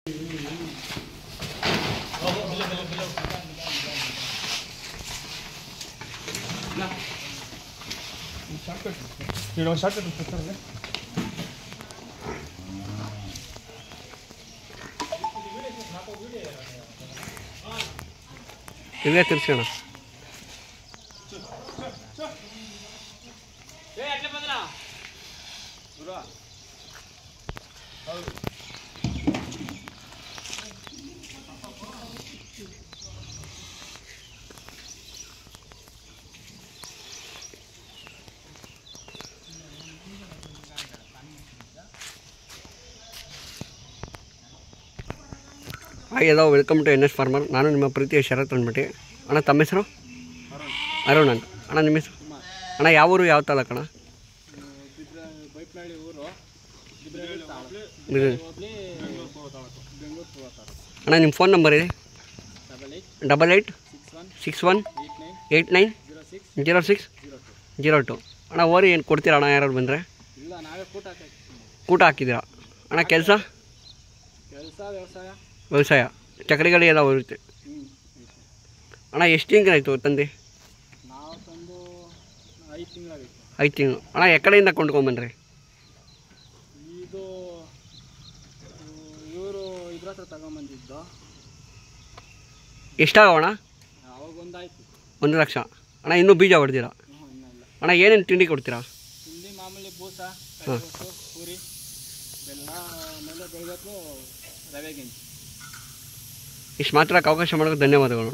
ಇವೇ ತಿರ್ಸೋಣ. Hi hello welcome to NS farmer. ನಾನು ನಿಮ್ಮ ಪ್ರೀತಿಯ ಶರತ್ ಅಂದ್ಬಿಟ್ಟು. ಅಣ್ಣ ತಮ್ಮ ಹೆಸರು? ಅರುಣ್ ಅಂತ. ಅಣ್ಣ ನಿಮ್ಮ ಹೆಸರು? ಅಣ್ಣ ಯಾವ ಊರು, ಯಾವ ತಾಲೂಕು ಅಣ್ಣ? ಅಣ್ಣ ನಿಮ್ಮ ಫೋನ್ ನಂಬರ್ ಇದೆ? 8861890602. ಅಣ್ಣ ಓರಿ ಏನು ಕೊಡ್ತೀರಾ ಅಣ್ಣ ಯಾರು ಬಂದರೆ? ಕೂಟ ಹಾಕಿದ್ದೀರಾ ಅಣ್ಣ? ಕೆಲಸ ವ್ಯವಸಾಯ ಚಕ್ರಿಗಳು ಎಲ್ಲ ಬರುತ್ತೆ ಅಣ್ಣ. ಎಷ್ಟು ತಿಂಗಳಾಯಿತು ತಂದೆ? 5 ತಿಂಗಳು. ಅಣ್ಣ ಎಕಡೆಯಿಂದ ಕೊಂಡ್ಕೊಂಬಂದ್ರಿ? ಎಷ್ಟಾಗವಣ್ಣ? 1 ಲಕ್ಷ. ಅಣ್ಣ ಇನ್ನೂ ಬೀಜ ಹೊಡೆದಿರಾ? ಅಣ್ಣ ಏನೇನು ತಿಂಡಿ ಕೊಡ್ತೀರಾ? ಮಾಮೂಲಿ ಬೂಸ, ಪೂರಿ, ಬೆಲ್ಲ, ಬೆಳಗ್ಗೆ ರವೆ ಗೆಂಜಿ. ಇಷ್ಟು ಮಾತ್ರ ಅವಕಾಶ ಮಾಡೋಕ್ಕೆ ಧನ್ಯವಾದಗಳು.